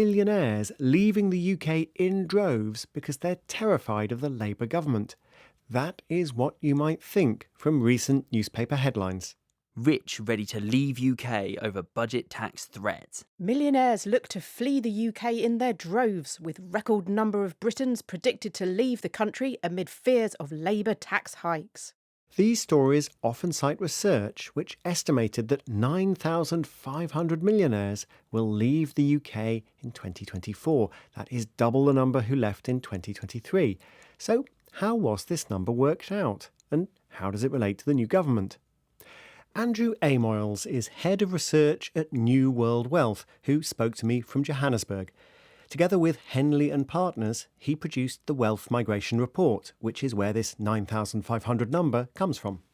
Millionaires leaving the UK in droves because they're terrified of the Labour government. That is what you might think from recent newspaper headlines. Rich ready to leave UK over budget tax threat. Millionaires look to flee the UK in their droves, with record number of Britons predicted to leave the country amid fears of Labour tax hikes. These stories often cite research which estimated that 9,500 millionaires will leave the UK in 2024. That is double the number who left in 2023. So how was this number worked out? And how does it relate to the new government? Andrew Amoyles is head of research at New World Wealth, who spoke to me from Johannesburg. Together with Henley and Partners, he produced the Wealth Migration Report, which is where this 9,500 number comes from.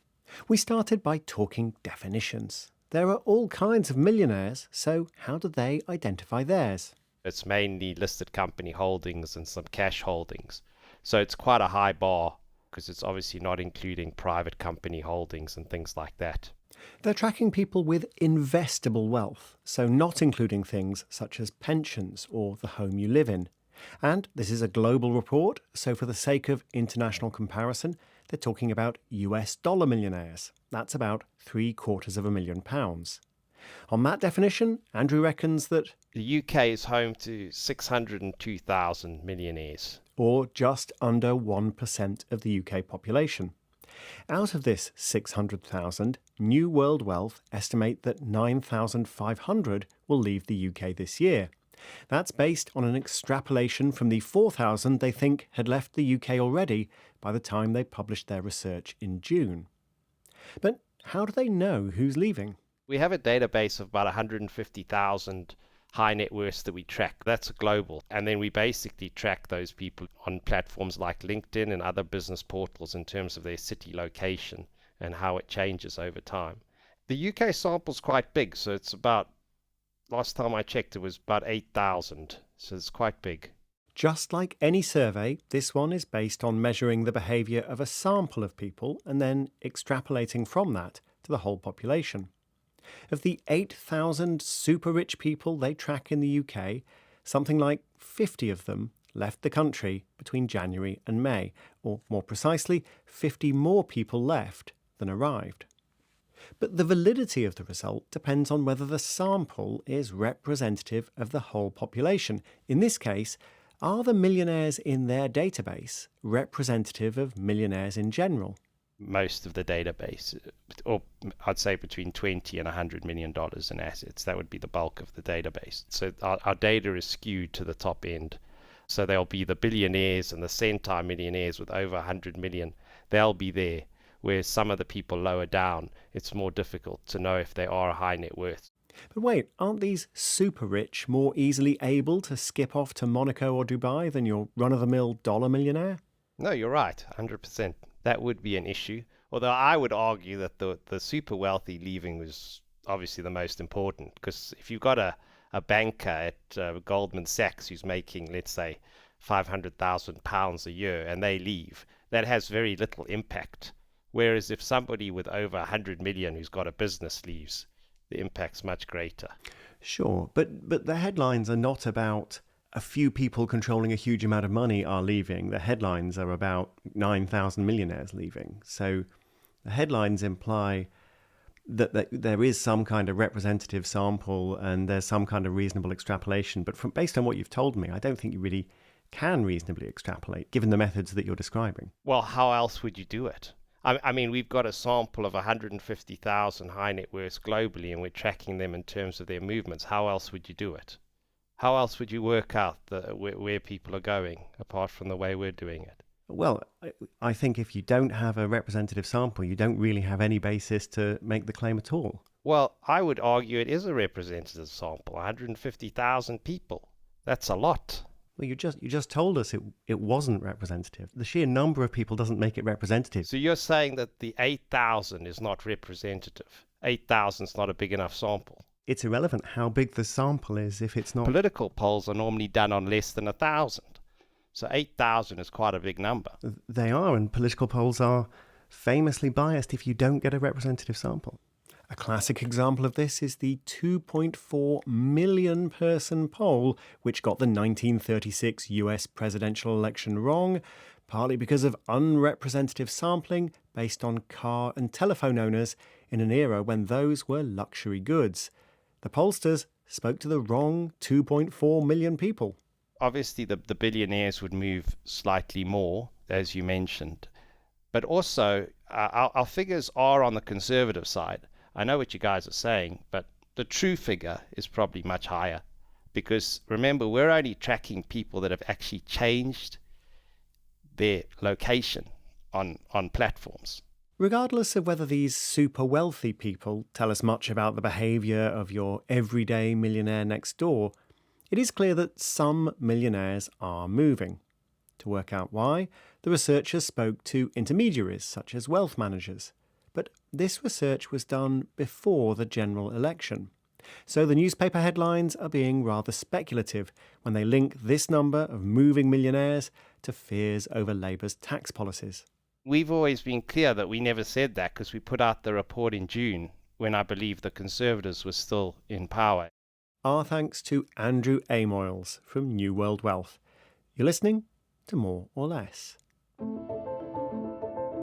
We started by talking definitions. There are all kinds of millionaires, so how do they identify theirs? It's mainly listed company holdings and some cash holdings. So it's quite a high bar because it's obviously not including private company holdings and things like that. They're tracking people with investable wealth, so not including things such as pensions or the home you live in. And this is a global report, so for the sake of international comparison, they're talking about US dollar millionaires. That's about £750,000. On that definition, Andrew reckons that The UK is home to 602,000 millionaires. or just under 1% of the UK population. Out of this 600,000, New World Wealth estimate that 9,500 will leave the UK this year. That's based on an extrapolation from the 4,000 they think had left the UK already by the time they published their research in June. But how do they know who's leaving? We have a database of about 150,000 high net worths that we track. That's global. And then we basically track those people on platforms like LinkedIn and other business portals in terms of their city location and how it changes over time. The UK sample's quite big, so it's about, last time I checked, it was about 8,000. So it's quite big. Just like any survey, this one is based on measuring the behaviour of a sample of people and then extrapolating from that to the whole population. Of the 8,000 super rich people they track in the UK, something like 50 of them left the country between January and May, or more precisely, 50 more people left than arrived. But the validity of the result depends on whether the sample is representative of the whole population. In this case, are the millionaires in their database representative of millionaires in general? Most of the database, or I'd say between 20 and $100 million in assets. That would be the bulk of the database. So our data is skewed to the top end. So there'll be the billionaires and the centile millionaires with over 100 million. They'll be there. Whereas some of the people lower down, it's more difficult to know if they are a high net worth. But wait, aren't these super rich more easily able to skip off to Monaco or Dubai than your run-of-the-mill dollar millionaire? No, you're right, 100%. That would be an issue. Although I would argue that the super wealthy leaving was obviously the most important, because if you've got a banker at Goldman Sachs who's making, let's say, £500,000 a year and they leave, that has very little impact. Whereas if somebody with over 100 million who's got a business leaves, the impact's much greater. Sure, but the headlines are not about a few people controlling a huge amount of money are leaving. The headlines are about 9,000 millionaires leaving. So the headlines imply that there is some kind of representative sample and there's some kind of reasonable extrapolation. But based on what you've told me, I don't think you really can reasonably extrapolate, given the methods that you're describing. Well, how else would you do it? I mean, we've got a sample of 150,000 high net worths globally, and we're tracking them in terms of their movements. How else would you do it? How else would you work out where people are going, apart from the way we're doing it? Well, I think if you don't have a representative sample, you don't really have any basis to make the claim at all. Well, I would argue it is a representative sample, 150,000 people. That's a lot. Well, you just told us it wasn't representative. The sheer number of people doesn't make it representative. So you're saying that the 8,000 is not representative. 8,000 is not a big enough sample. It's irrelevant how big the sample is if it's not... Political polls are normally done on less than 1,000. So 8,000 is quite a big number. They are, and political polls are famously biased if you don't get a representative sample. A classic example of this is the 2.4 million person poll which got the 1936 US presidential election wrong, partly because of unrepresentative sampling based on car and telephone owners in an era when those were luxury goods. The pollsters spoke to the wrong 2.4 million people. Obviously, the billionaires would move slightly more, as you mentioned. But also, our figures are on the conservative side. I know what you guys are saying, but the true figure is probably much higher. Because remember, we're only tracking people that have actually changed their location on platforms. Regardless of whether these super wealthy people tell us much about the behaviour of your everyday millionaire next door, it is clear that some millionaires are moving. To work out why, the researchers spoke to intermediaries such as wealth managers. But this research was done before the general election. So the newspaper headlines are being rather speculative when they link this number of moving millionaires to fears over Labour's tax policies. We've always been clear that we never said that because we put out the report in June when I believe the Conservatives were still in power. Our thanks to Andrew Amoyles from New World Wealth. You're listening to More or Less.